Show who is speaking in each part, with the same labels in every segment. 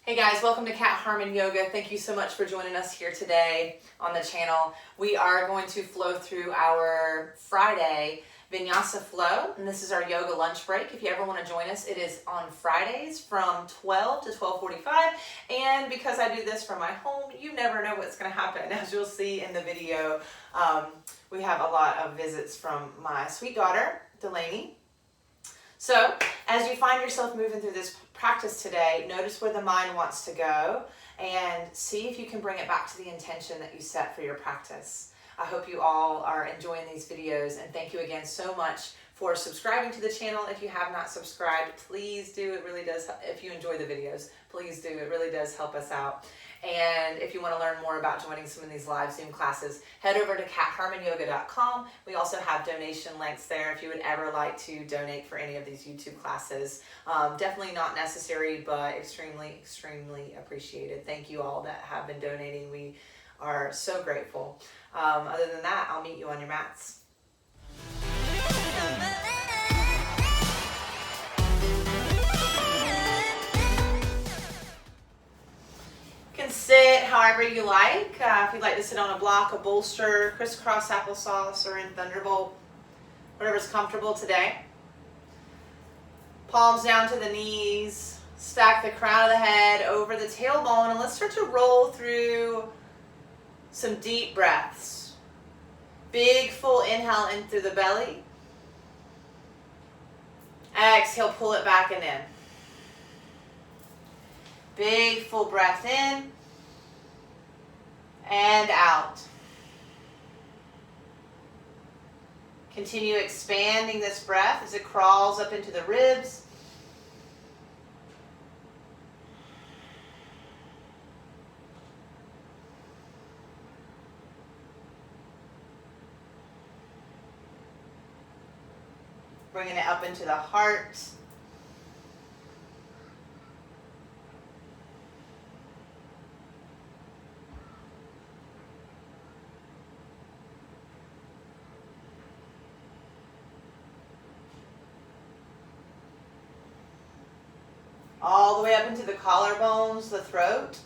Speaker 1: Hey guys, welcome to Cat Harmon Yoga. Thank you so much for joining us here today on the channel. We are going to flow through our Friday Vinyasa flow, and this is our yoga lunch break. If you ever want to join us, it is on Fridays from 12 to 12:45, and because I do this from my home, you never know what's going to happen. As you'll see in the video, we have a lot of visits from my sweet daughter, Delaney. So, as you find yourself moving through this practice today, notice where the mind wants to go and see if you can bring it back to the intention that you set for your practice. I hope you all are enjoying these videos, and thank you again so much for subscribing to the channel. If you have not subscribed, please do. It really does. If you enjoy the videos, please do. It really does help us out. And if you want to learn more about joining some of these live Zoom classes, head over to catharmonyoga.com. We also have donation links there if you would ever like to donate for any of these YouTube classes. Definitely not necessary, but extremely, extremely appreciated. Thank you all that have been donating. We are so grateful. Other than that, I'll meet you on your mats. You can sit however you like. If you'd like to sit on a block, a bolster, crisscross applesauce, or in thunderbolt, whatever's comfortable today. Palms down to the knees. Stack the crown of the head over the tailbone, and let's start to roll through some deep breaths. Big full inhale in through the belly. Exhale, pull it back and in. Big full breath in and out. Continue expanding this breath as it crawls up into the ribs. Bringing it up into the heart. All the way up into the collarbones, the throat.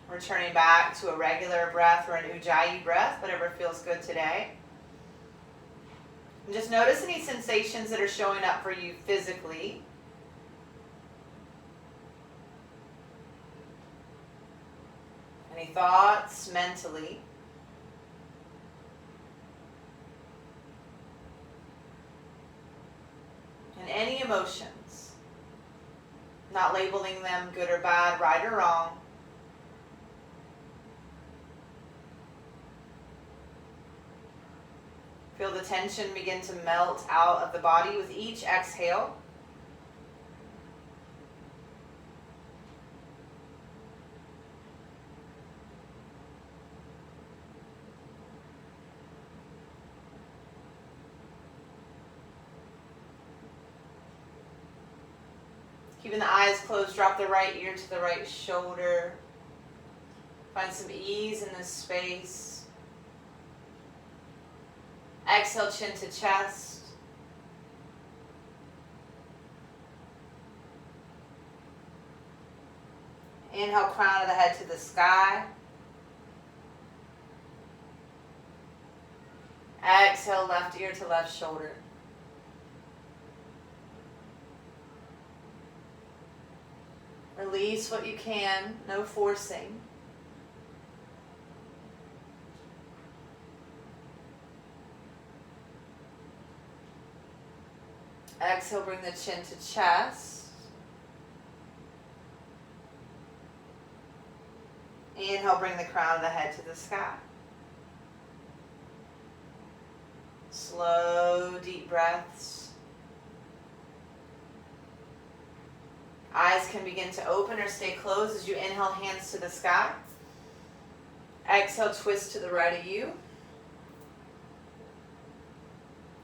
Speaker 1: Returning back to a regular breath or an ujjayi breath, whatever feels good today. And just notice any sensations that are showing up for you physically. Any thoughts mentally. And any emotions. Not labeling them good or bad, right or wrong. Feel the tension begin to melt out of the body with each exhale. Keeping the eyes closed, drop the right ear to the right shoulder. Find some ease in this space. Exhale, chin to chest. Inhale, crown of the head to the sky. Exhale, left ear to left shoulder. Release what you can, no forcing. Exhale, bring the chin to chest. Inhale, bring the crown of the head to the sky. Slow, deep breaths. Eyes can begin to open or stay closed as you inhale, hands to the sky. Exhale, twist to the right of you.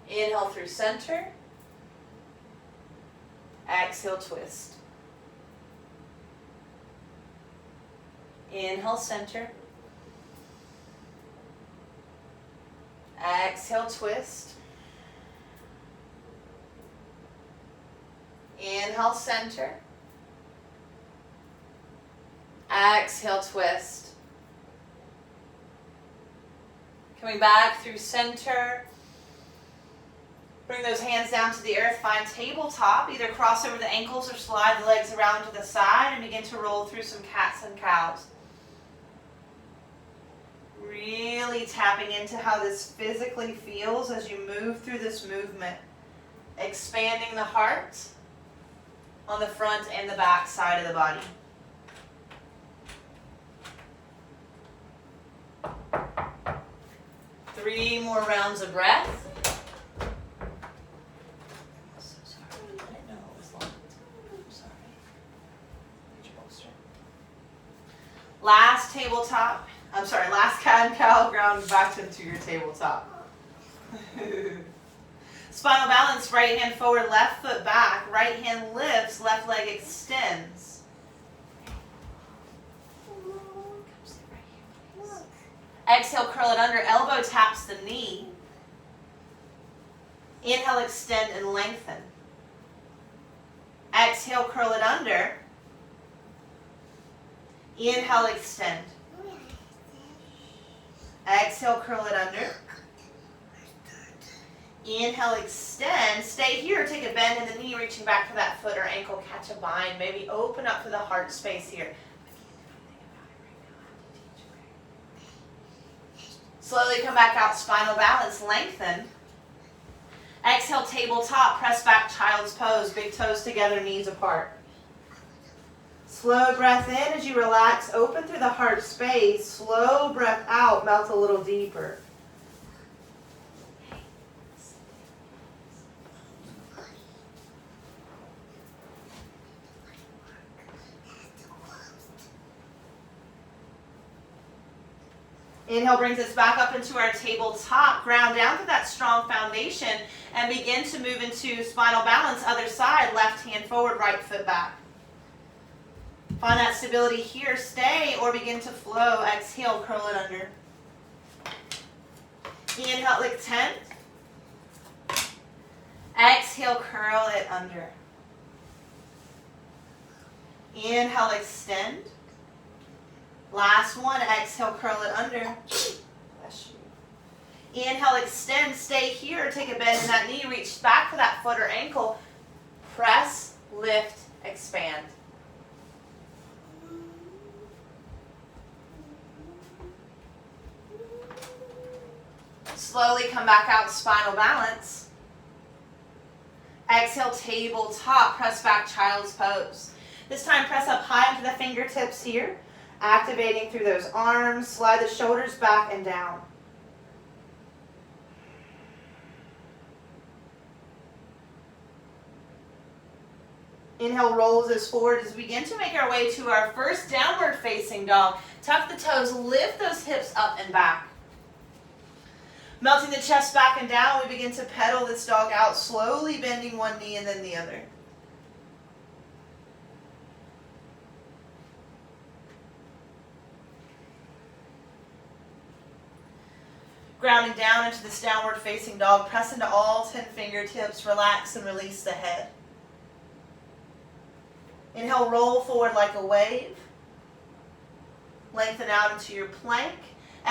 Speaker 1: Inhale through center. Exhale, twist. Inhale, center. Exhale, twist. Inhale, center. Exhale, twist. Coming back through center. Bring those hands down to the earth. Find tabletop. Either cross over the ankles or slide the legs around to the side and begin to roll through some cats and cows. Really tapping into how this physically feels as you move through this movement. Expanding the heart on the front and the back side of the body. Three more rounds of breath. So sorry, I didn't know it was locked. I'm sorry. Get your bolster. Last tabletop. Last cat and cow, ground back into your tabletop. Spinal balance, right hand forward, left foot back. Right hand lifts, left leg extends. Exhale, curl it under, elbow taps the knee. Inhale, extend and lengthen. Exhale, curl it under. Inhale, extend. Exhale, curl it under. Inhale, extend. Stay here. Take a bend in the knee, reaching back for that foot or ankle. Catch a bind. Maybe open up to the heart space here. Slowly come back out, spinal balance, lengthen. Exhale, tabletop, press back, child's pose. Big toes together, knees apart. Slow breath in as you relax, open through the heart space. Slow breath out, melt a little deeper. Inhale brings us back up into our tabletop. Ground down to that strong foundation and begin to move into spinal balance. Other side, left hand forward, right foot back. Find that stability here. Stay or begin to flow. Exhale, curl it under. Inhale, extend. Exhale, curl it under. Inhale, extend. Last one, exhale, curl it under. Bless you. Inhale, extend, stay here. Take a bend in that knee, reach back for that foot or ankle. Press, lift, expand. Slowly come back out, spinal balance. Exhale, tabletop, press back, child's pose. This time, press up high into the fingertips here. Activating through those arms, slide the shoulders back and down. Inhale rolls us forward as we begin to make our way to our first downward facing dog. Tuck the toes, lift those hips up and back. Melting the chest back and down, we begin to pedal this dog out, slowly bending one knee and then the other. Grounding down into this downward facing dog, press into all 10 fingertips, relax and release the head. Inhale, roll forward like a wave. Lengthen out into your plank.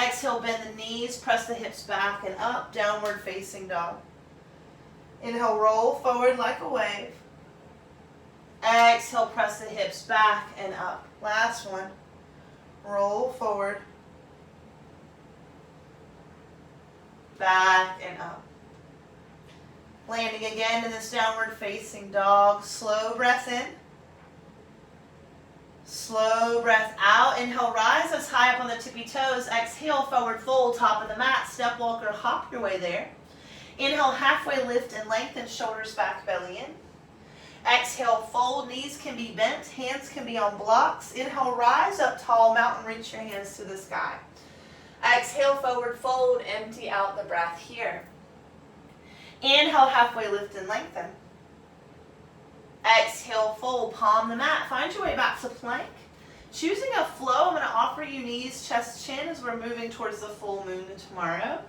Speaker 1: Exhale, bend the knees, press the hips back and up, downward facing dog. Inhale, roll forward like a wave. Exhale, press the hips back and up. Last one. Roll forward. Back and up. Landing again in this downward facing dog. Slow breath in. Slow breath out. Inhale, rise us high up on the tippy toes. Exhale, forward fold, top of the mat. Step walk or hop your way there. Inhale, halfway lift and lengthen, shoulders back, belly in. Exhale, fold, knees can be bent, hands can be on blocks. Inhale, rise up tall, mountain, reach your hands to the sky. Exhale, forward fold, empty out the breath here. Inhale, halfway lift and lengthen. Exhale, fold, palm the mat. Find your way back to plank.
Speaker 2: Choosing a flow, I'm going to offer you knees, chest, chin as we're moving towards the full moon tomorrow.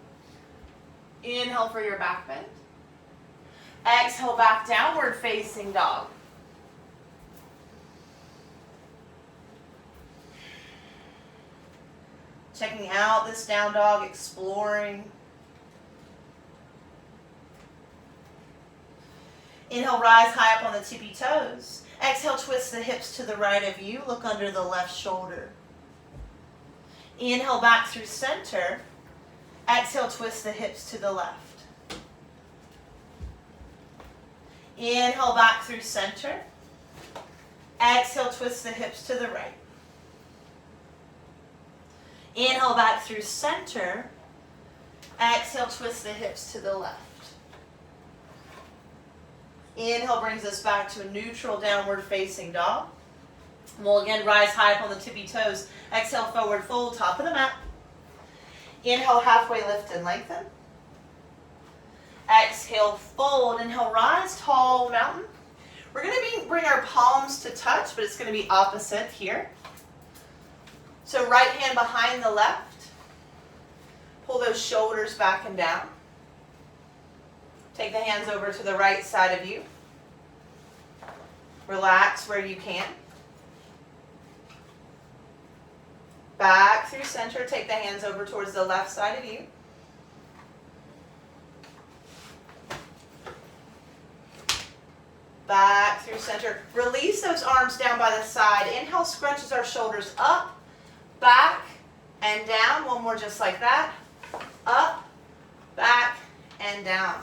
Speaker 2: Inhale for your back bend. Exhale back, downward facing dog. Checking out this down dog, exploring. Inhale, rise high up on the tippy toes. Exhale, twist the hips to the right of you. Look under the left shoulder. Inhale, back through center. Exhale, twist the hips to the left. Inhale, back through center. Exhale, twist the hips to the right. Inhale, back through center. Exhale, twist the hips to the left. Inhale brings us back to a neutral downward facing dog. We'll again rise high up on the tippy toes. Exhale, forward fold, top of the mat. Inhale, halfway lift and lengthen. Exhale, fold. Inhale, rise, tall mountain. We're going to bring our palms to touch, but it's going to be opposite here. So right hand behind the left. Pull those shoulders back and down. Take the hands over to the right side of you. Relax where you can. Back through center. Take the hands over towards the left side of you. Back through center. Release those arms down by the side. Inhale, scrunches our shoulders up, back, and down. One more just like that. Up, back, and down.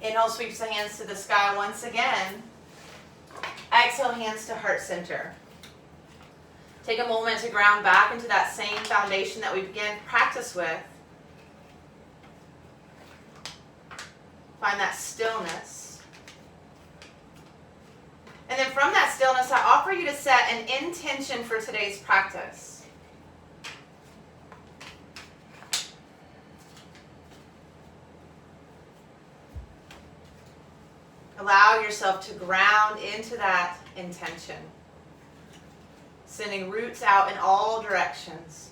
Speaker 2: Inhale, sweeps the hands to the sky once again. Exhale, hands to heart center. Take a moment to ground back into that same foundation that we began practice with. Find that stillness. And then from that stillness, I offer you to set an intention for today's practice. Allow yourself to ground into that intention, sending roots out in all directions.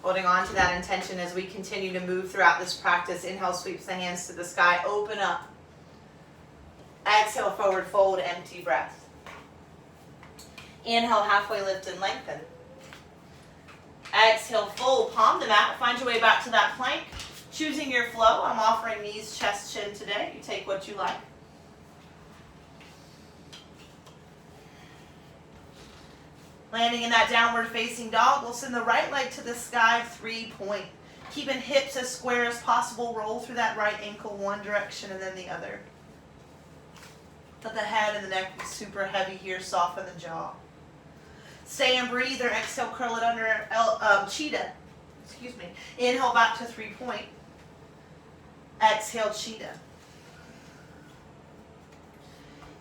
Speaker 2: Holding on to that intention as we continue to move throughout this practice. Inhale, sweeps the hands to the sky, open up. Exhale, forward fold, empty breath. Inhale, halfway lift and lengthen. Exhale, fold, palm the mat. Find your way back to that plank. Choosing your flow. I'm offering knees, chest, chin today. You take what you like. Landing in that downward facing dog, we'll send the right leg to the sky, 3-point. Keeping hips as square as possible. Roll through that right ankle one direction and then the other. Let the head and the neck be super heavy here. Soften the jaw. Stay and breathe, or exhale, curl it under cheetah. Excuse me. Inhale back to 3-point. Exhale, cheetah.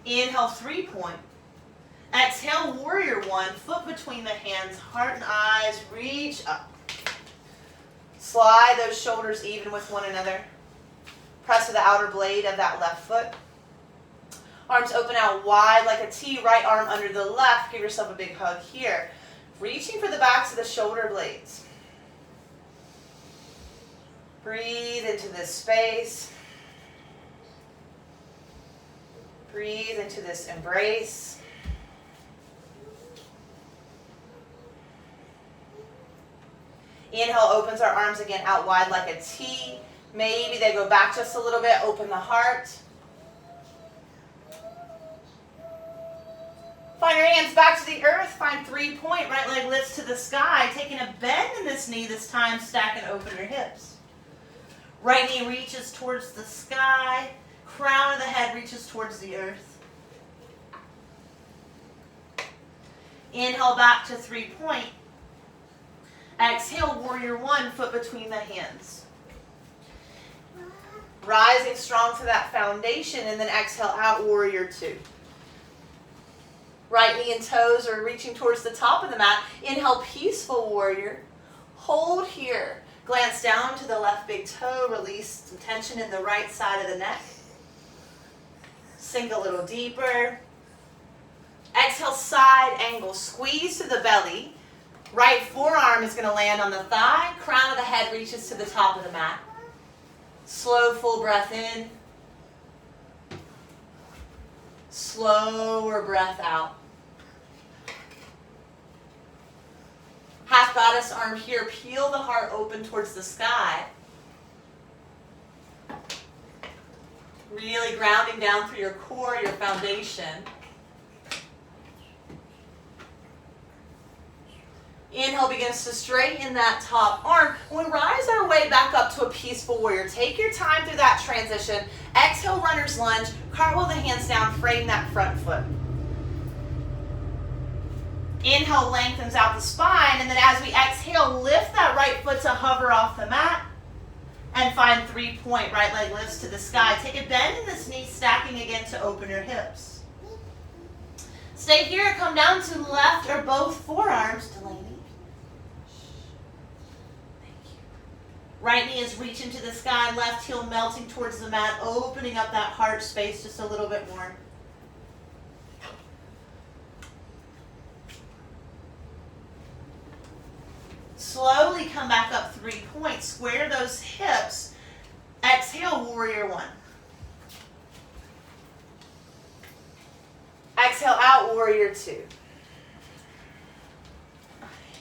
Speaker 2: Inhale, 3-point. Exhale, warrior one. Foot between the hands, heart and eyes, reach up. Slide those shoulders even with one another. Press to the outer blade of that left foot. Arms open out wide like a T, right arm under the left. Give yourself a big hug here. Reaching for the backs of the shoulder blades. Breathe into this space. Breathe into this embrace. Inhale opens our arms again out wide like a T. Maybe they go back just a little bit. Open the heart. Find your hands back to the earth. Find 3-point. Right leg lifts to the sky. Taking a bend in this knee this time. Stack and open your hips. Right knee reaches towards the sky. Crown of the head reaches towards the earth. Inhale back to 3-point. Exhale, warrior one, foot between the hands. Rising strong to that foundation, and then exhale out, warrior two. Right knee and toes are reaching towards the top of the mat. Inhale, peaceful warrior. Hold here. Glance down to the left big toe, release some tension in the right side of the neck. Sink a little deeper. Exhale, side angle, squeeze to the belly. Right forearm is going to land on the thigh, crown of the head reaches to the top of the mat. Slow, full breath in. Slower breath out. Half goddess arm here, peel the heart open towards the sky. Really grounding down through your core, your foundation. Inhale begins to straighten that top arm. We rise our way back up to a peaceful warrior. Take your time through that transition. Exhale, runner's lunge. Cartwheel the hands down, frame that front foot. Inhale, lengthens out the spine, and then as we exhale, lift that right foot to hover off the mat and find 3-point. Right leg lifts to the sky. Take a bend in this knee, stacking again to open your hips. Stay here, come down to left or both forearms to Delaney. Right knee is reaching to the sky, left heel melting towards the mat, opening up that heart space just a little bit more. Slowly come back up 3 points. Square those hips. Exhale, warrior one. Exhale out, warrior two.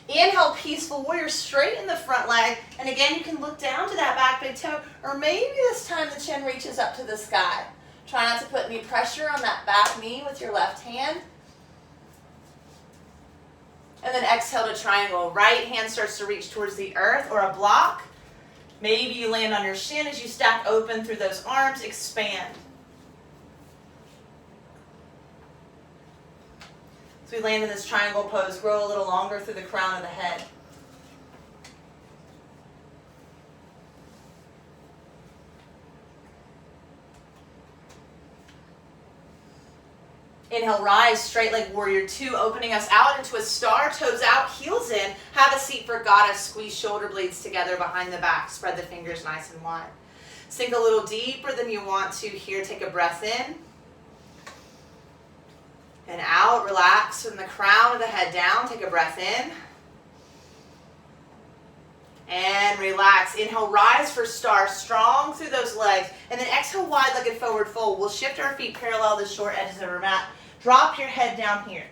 Speaker 2: Inhale, peaceful warrior, straighten the front leg. And again, you can look down to that back big toe, or maybe this time the chin reaches up to the sky. Try not to put any pressure on that back knee with your left hand. And then exhale to triangle. Right hand starts to reach towards the earth or a block. Maybe you land on your shin as you stack open through those arms, expand. As we land in this triangle pose, grow a little longer through the crown of the head. Inhale, rise, straight leg warrior two, opening us out into a star, toes out, heels in. Have a seat for goddess. Squeeze shoulder blades together behind the back. Spread the fingers nice and wide. Sink a little deeper than you want to here. Take a breath in. And out, relax from the crown of the head down. Take a breath in. And relax. Inhale, rise for star, strong through those legs. And then exhale, wide-legged forward fold. We'll shift our feet parallel the short edges of our mat. Drop your head down here.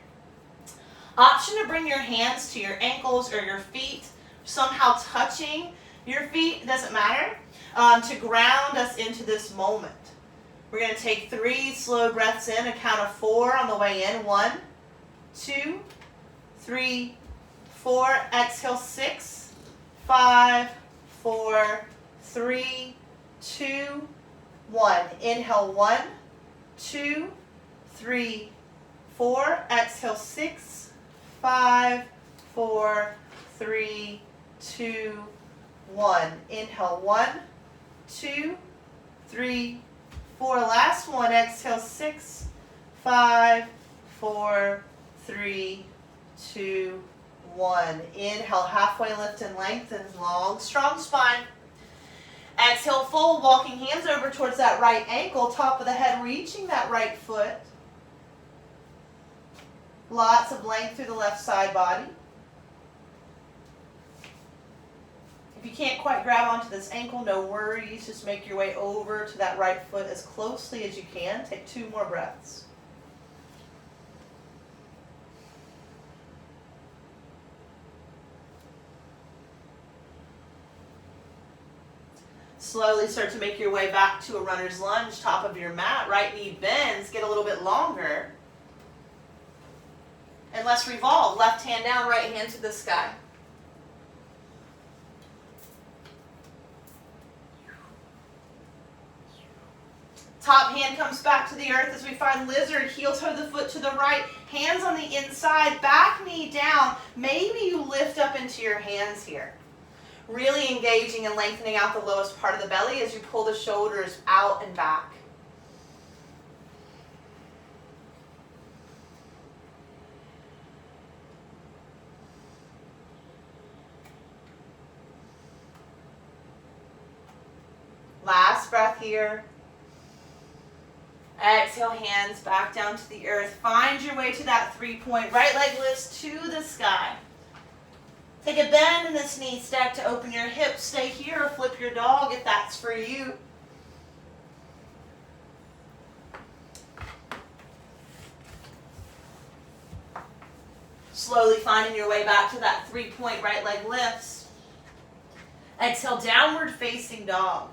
Speaker 2: Option to bring your hands to your ankles or your feet, somehow touching your feet, it doesn't matter, to ground us into this moment. We're going to take 3 slow breaths in, a count of 4 on the way in. 1, 2, 3, 4. Exhale, 6, 5, 4, 3, 2, 1. Inhale, 1, 2, 3, 4. Exhale, 6, 5, 4, 3, 2, 1. Inhale, 1, 2, 3, 4. Last one. Exhale, 6, 5, 4, 3, 2, 1. Inhale, halfway lift and lengthen, long, strong spine. Exhale, fold, walking hands over towards that right ankle, top of the head, reaching that right foot. Lots of length through the left side body. If you can't quite grab onto this ankle, no worries. Just make your way over to that right foot as closely as you can. Take 2 more breaths. Slowly start to make your way back to a runner's lunge, top of your mat. Right knee bends, get a little bit longer. And let's revolve. Left hand down, right hand to the sky. Top hand comes back to the earth as we find lizard. Heel toe the foot to the right. Hands on the inside. Back knee down. Maybe you lift up into your hands here. Really engaging and lengthening out the lowest part of the belly as you pull the shoulders out and back. here. Exhale, hands back down to the earth. Find your way to that 3-point. Right leg lifts to the sky. Take a bend in this knee stack to open your hips. Stay here or flip your dog if that's for you. Slowly finding your way back to that 3-point right leg lifts. Exhale, downward facing dog.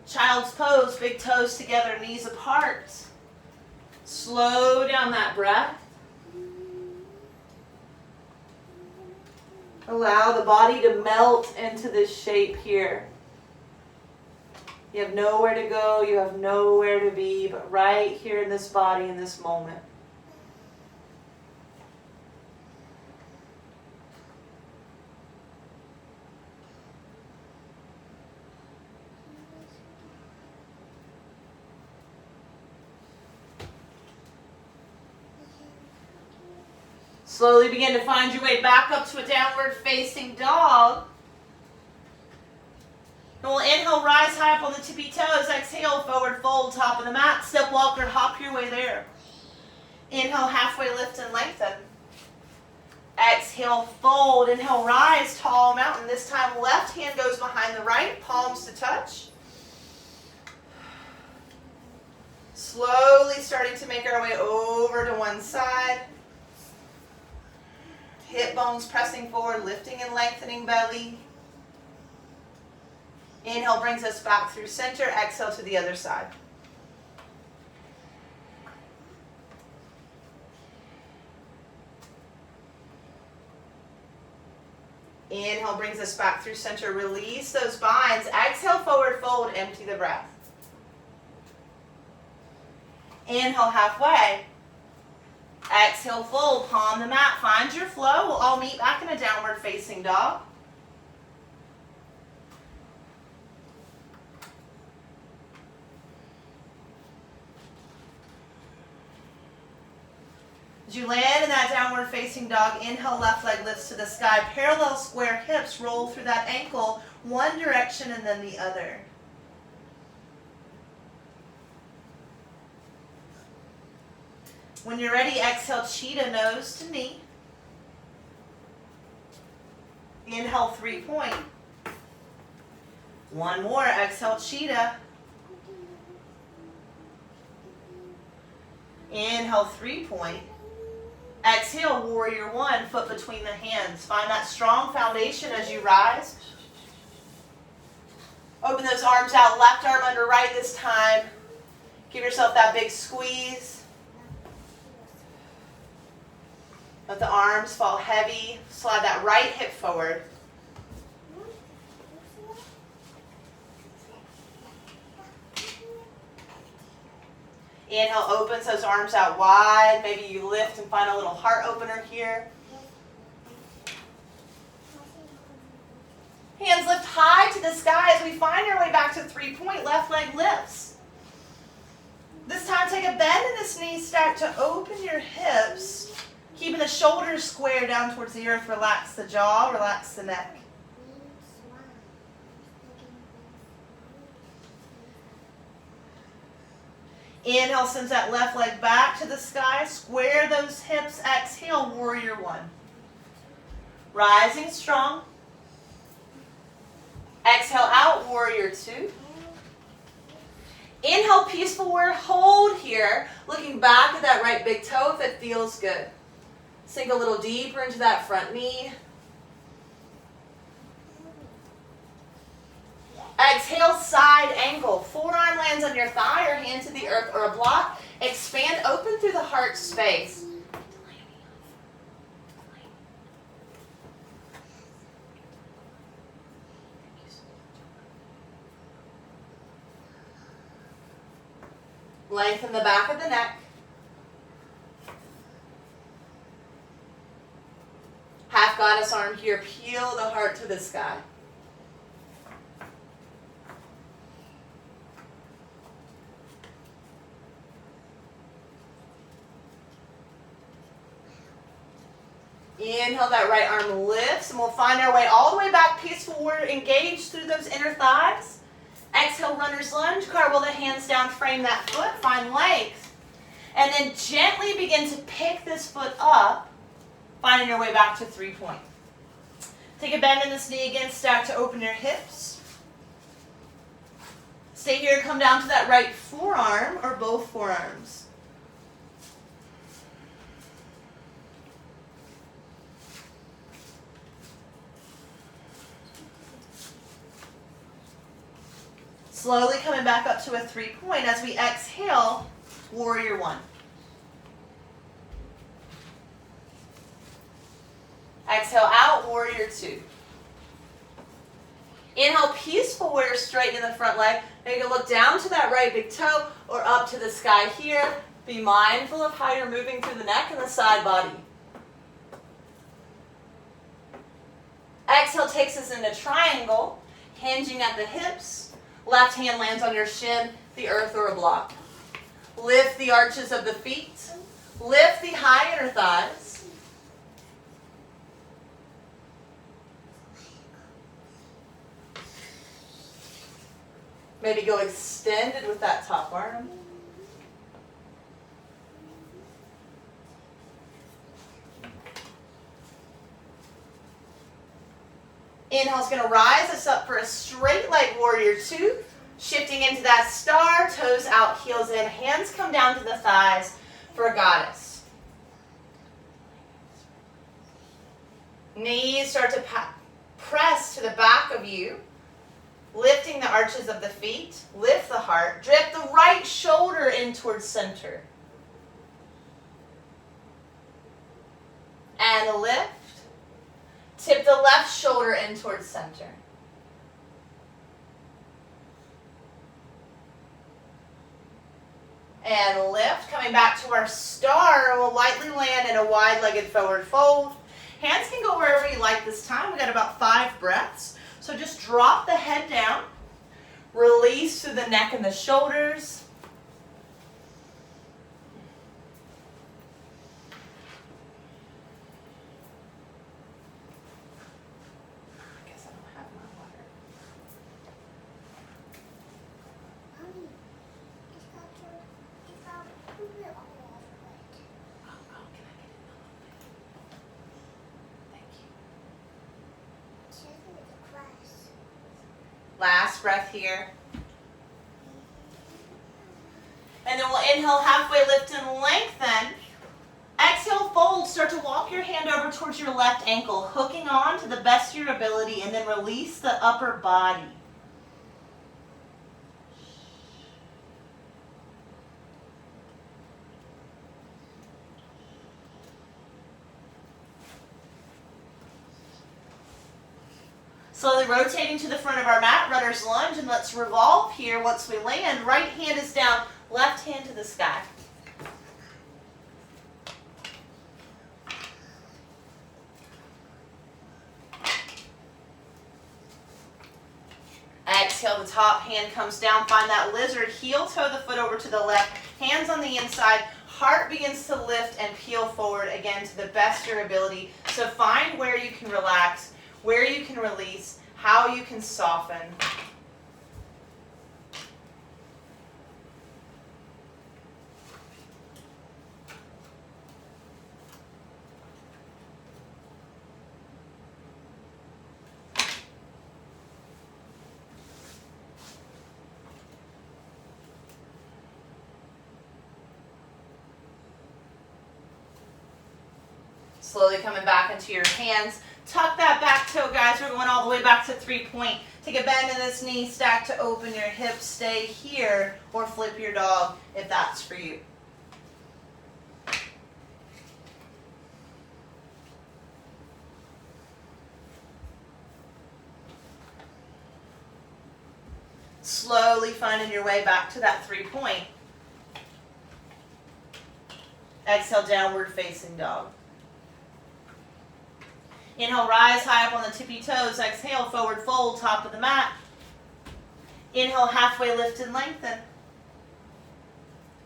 Speaker 2: Child's pose, big toes together, knees apart. Slow down that breath. Allow the body to melt into this shape here. You have nowhere to go, you have nowhere to be, but right here in this body, in this moment. Slowly begin to find your way back up to a downward facing dog. And we'll inhale, rise high up on the tippy toes. Exhale, forward fold, top of the mat. Step walker, hop your way there. Inhale, halfway lift and lengthen. Exhale, fold. Inhale, rise, tall mountain. This time left hand goes behind the right, palms to touch. Slowly starting to make our way over to one side. Hip bones pressing forward, lifting and lengthening belly. Inhale brings us back through center. Exhale to the other side. Inhale brings us back through center. Release those binds. Exhale, forward fold, empty the breath. Inhale, halfway. Exhale, fold, palm the mat. Find your flow. We'll all meet back in a downward facing dog. As you land in that downward facing dog, inhale, left leg lifts to the sky. Parallel square hips, roll through that ankle, one direction and then the other. When you're ready, exhale, cheetah, nose to knee. Inhale, 3-point. One more, exhale, cheetah. Inhale, 3-point. Exhale, warrior 1, foot between the hands. Find that strong foundation as you rise. Open those arms out, left arm under right this time. Give yourself that big squeeze. Let the arms fall heavy. Slide that right hip forward. Inhale, opens those arms out wide. Maybe you lift and find a little heart opener here. Hands lift high to the sky as we find our way back to 3-point. Left leg lifts. This time take a bend in this knee stack to open your hips. Keeping the shoulders square down towards the earth. Relax the jaw, relax the neck. Inhale, sends that left leg back to the sky. Square those hips. Exhale, warrior 1. Rising strong. Exhale out, warrior 2. Inhale, peaceful warrior. Hold here. Looking back at that right big toe if it feels good. Sink a little deeper into that front knee. Exhale, side angle. Forearm lands on your thigh or hand to the earth or a block. Expand, open through the heart space. Lengthen the back of the neck. Half goddess arm here. Peel the heart to the sky. Inhale, that right arm lifts, and we'll find our way all the way back. Peaceful warrior, engage through those inner thighs. Exhale, runner's lunge. Cartwheel the hands down, frame that foot, find length. And then gently begin to pick this foot up, finding your way back to 3-point. Take a bend in this knee again, stack to open your hips. Stay here, come down to that right forearm or both forearms. Slowly coming back up to a 3-point as we exhale, warrior 1. Exhale out, warrior 2. Inhale, peaceful warrior, straighten the front leg. Now you can look down to that right big toe or up to the sky here. Be mindful of how you're moving through the neck and the side body. Exhale takes us into triangle, hinging at the hips. Left hand lands on your shin, the earth or a block. Lift the arches of the feet. Lift the high inner thighs. Maybe go extended with that top arm. Inhale's going to rise us up for a straight leg warrior 2. Shifting into that star, toes out, heels in, hands come down to the thighs for a goddess. Knees start to press to the back of you. Lifting the arches of the feet, lift the heart, drip the right shoulder in towards center. And lift. Tip the left shoulder in towards center. And lift, coming back to our star, we'll lightly land in a wide-legged forward fold. Hands can go wherever you like this time. We got about 5 breaths. So just drop the head down, release through the neck and the shoulders. I guess I don't have my water.
Speaker 3: Mommy, it's got to put it all over it.
Speaker 1: Oh, can I get it a little bit? Thank you.
Speaker 3: Check with the class.
Speaker 2: Last breath here. And then we'll inhale, halfway lift and lengthen. Exhale, fold. Start to walk your hand over towards your left ankle, hooking on to the best of your ability, and then release the upper body. Slowly rotating to the front of our mat, runner's lunge, and let's revolve here once we land. Right hand is down, left hand to the sky. Exhale, the top hand comes down, find that lizard, heel toe the foot over to the left, hands on the inside, heart begins to lift and peel forward again to the best of your ability. So find where you can relax, where you can release, how you can soften. Slowly coming back into your hands. Tuck that back toe, guys. We're going all the way back to 3-point. Take a bend in this knee, stack to open your hips. Stay here or flip your dog if that's for you. Slowly finding your way back to that 3-point. Exhale, downward facing dog. Inhale, rise high up on the tippy toes. Exhale, forward fold, top of the mat. Inhale, halfway lift and lengthen.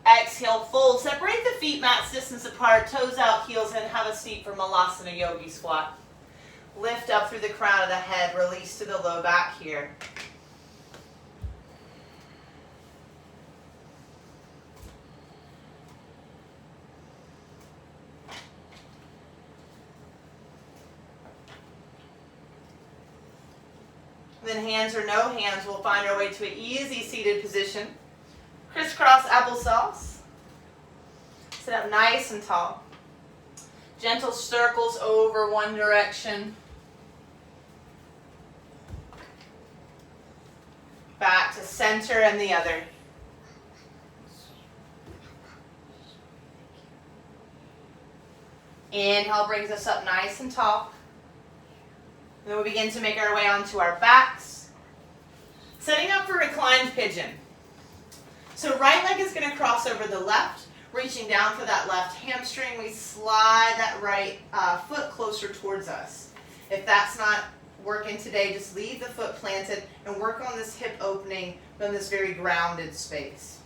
Speaker 2: Exhale, fold. Separate the feet mats distance apart, toes out, heels in. Have a seat for Malasana Yogi squat. Lift up through the crown of the head. Release to the low back here. Then hands or no hands, we'll find our way to an easy seated position. Crisscross applesauce. Sit up nice and tall. Gentle circles over one direction. Back to center and the other. Inhale brings us up nice and tall. And then we begin to make our way onto our backs. Setting up for reclined pigeon. So right leg is going to cross over the left, reaching down for that left hamstring. We slide that right foot closer towards us. If that's not working today, just leave the foot planted and work on this hip opening from this very grounded space.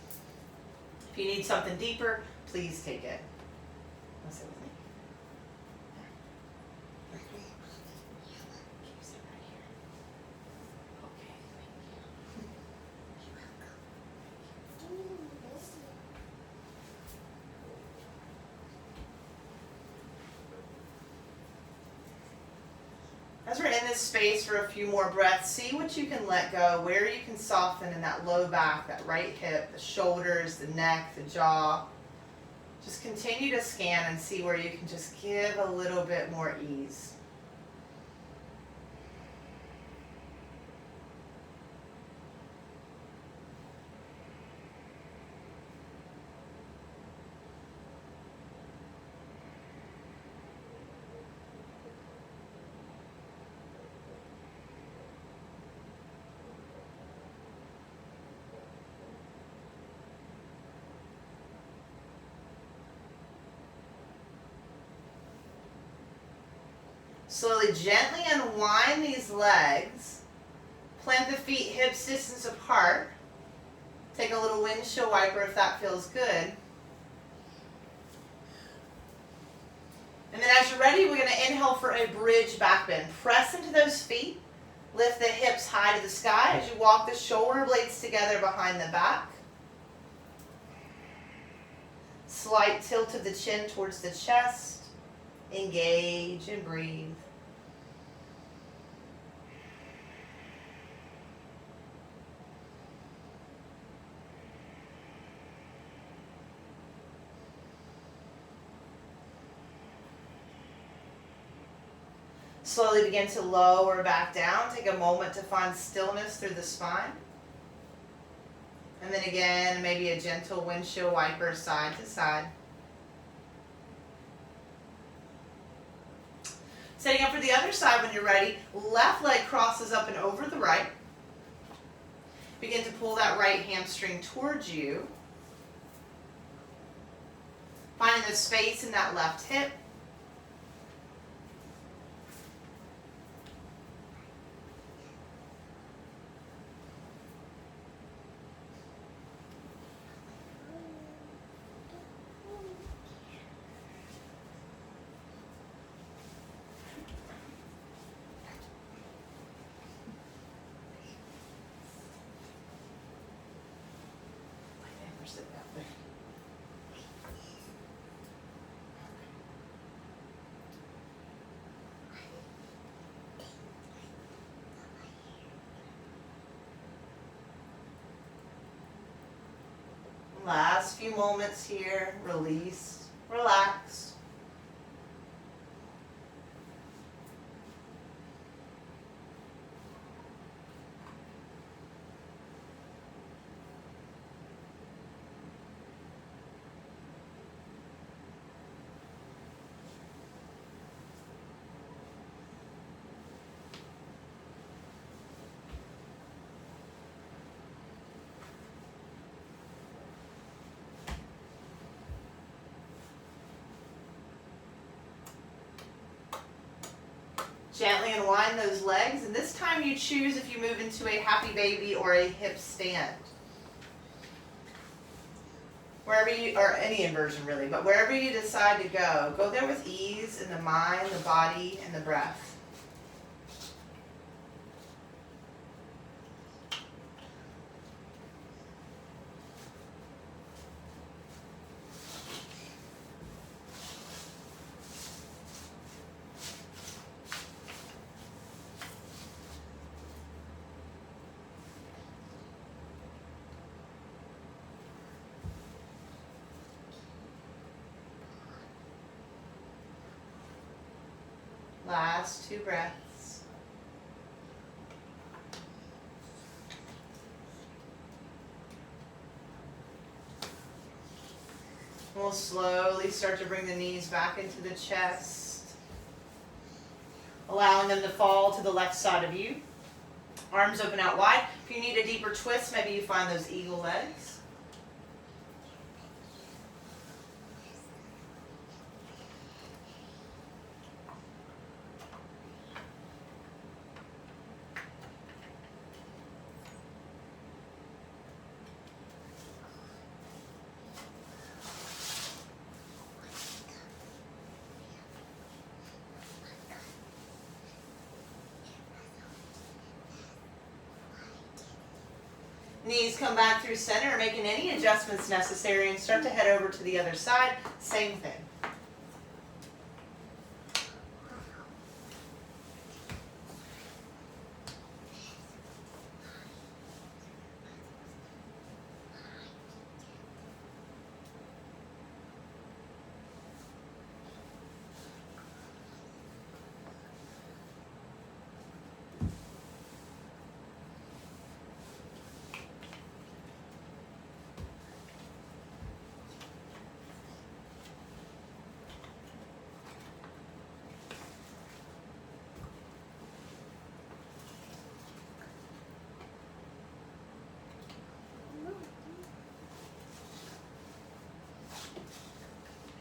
Speaker 2: If you need something deeper, please take it. Wanna sit with me? Can you sit right here? Okay, thank you. As we're in this space for a few more breaths, see what you can let go, where you can soften in that low back, that right hip, the shoulders, the neck, the jaw. Just continue to scan and see where you can just give a little bit more ease. Slowly, gently unwind these legs. Plant the feet hips distance apart. Take a little windshield wiper if that feels good. And then as you're ready, we're going to inhale for a bridge back bend. Press into those feet. Lift the hips high to the sky as you walk the shoulder blades together behind the back. Slight tilt of the chin towards the chest. Engage and breathe. Slowly begin to lower back down. Take a moment to find stillness through the spine. And then again, maybe a gentle windshield wiper side to side. Setting up for the other side when you're ready. Left leg crosses up and over the right. Begin to pull that right hamstring towards you. Finding the space in that left hip. Last few moments here. Release, relax. Gently unwind those legs, and this time you choose if you move into a happy baby or a hip stand. Wherever you, or any inversion really, but wherever you decide to go there with ease in the mind, the body, and the breath. Last 2 breaths. We'll slowly start to bring the knees back into the chest, allowing them to fall to the left side of you. Arms open out wide. If you need a deeper twist, maybe you find those eagle legs. Knees come back through center, making any adjustments necessary, and start to head over to the other side. Same thing.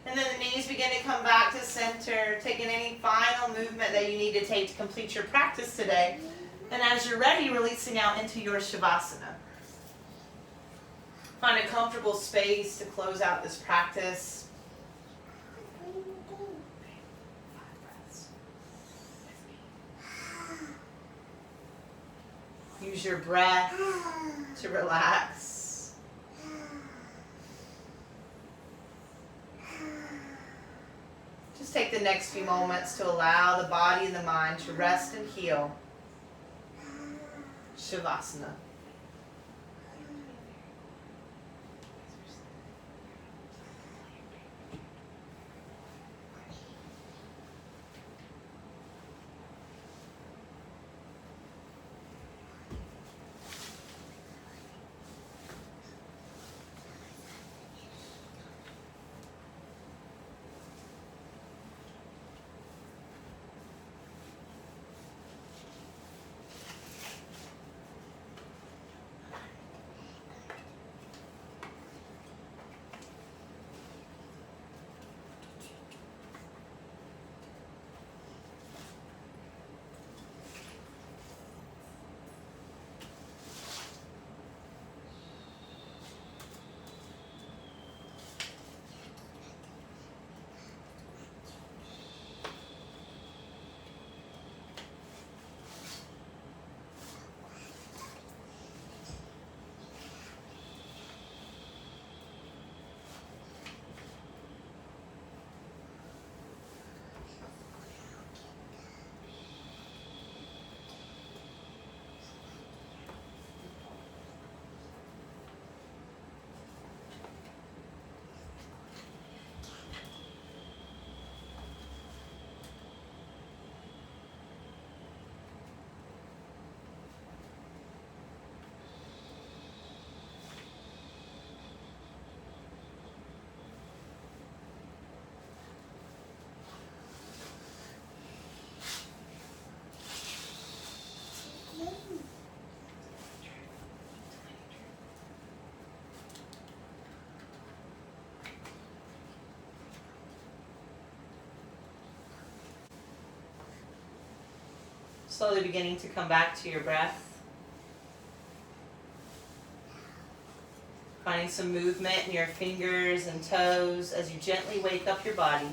Speaker 2: And then the knees begin to come back to center, taking any final movement that you need to take to complete your practice today. And as you're ready, releasing out into your Shavasana. Find a comfortable space to close out this practice. 5 breaths. Use your breath to relax. Just take the next few moments to allow the body and the mind to rest and heal. Shavasana. Slowly beginning to come back to your breath. Finding some movement in your fingers and toes as you gently wake up your body.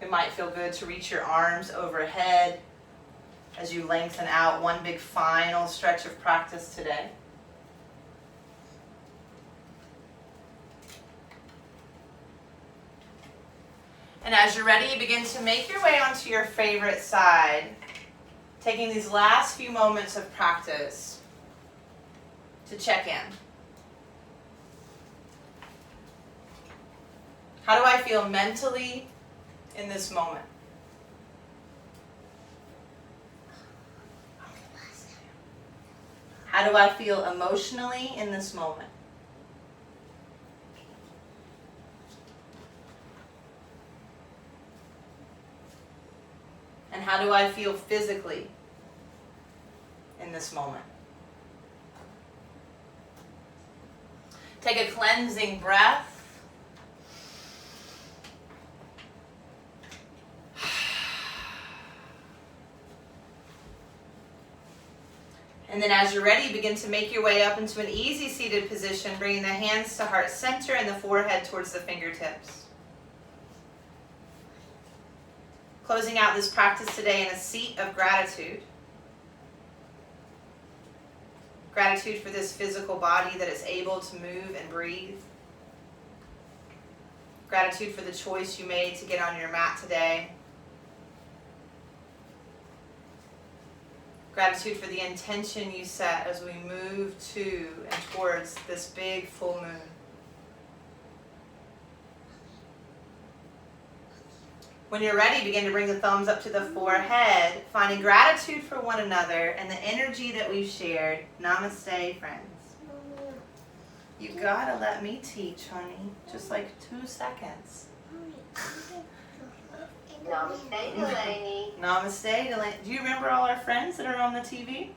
Speaker 2: It might feel good to reach your arms overhead as you lengthen out. One big final stretch of practice today. And as you're ready, begin to make your way onto your favorite side, taking these last few moments of practice to check in. How do I feel mentally in this moment? How do I feel emotionally in this moment? And how do I feel physically in this moment? Take a cleansing breath. And then as you're ready, begin to make your way up into an easy seated position, bringing the hands to heart center and the forehead towards the fingertips. Closing out this practice today in a seat of gratitude. Gratitude for this physical body that is able to move and breathe. Gratitude for the choice you made to get on your mat today. Gratitude for the intention you set as we move to and towards this big full moon. When you're ready, begin to bring the thumbs up to the forehead, finding gratitude for one another and the energy that we've shared. Namaste, friends. You gotta let me teach, honey. Just like 2 seconds.
Speaker 3: Namaste, Delaney.
Speaker 2: Namaste, Delaney. Do you remember all our friends that are on the TV?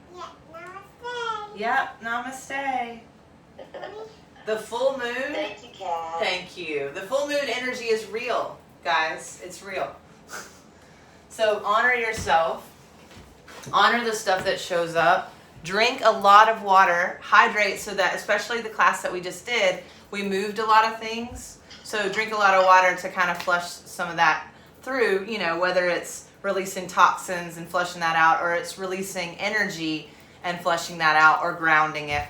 Speaker 3: Yeah, namaste.
Speaker 2: Yep, namaste. The full moon.
Speaker 3: Thank you, Kat.
Speaker 2: Thank you. The full moon energy is real, guys. It's real. So honor yourself. Honor the stuff that shows up. Drink a lot of water. Hydrate so that, especially the class that we just did, we moved a lot of things. So drink a lot of water to kind of flush some of that through, you know, whether it's releasing toxins and flushing that out, or it's releasing energy and flushing that out, or grounding it.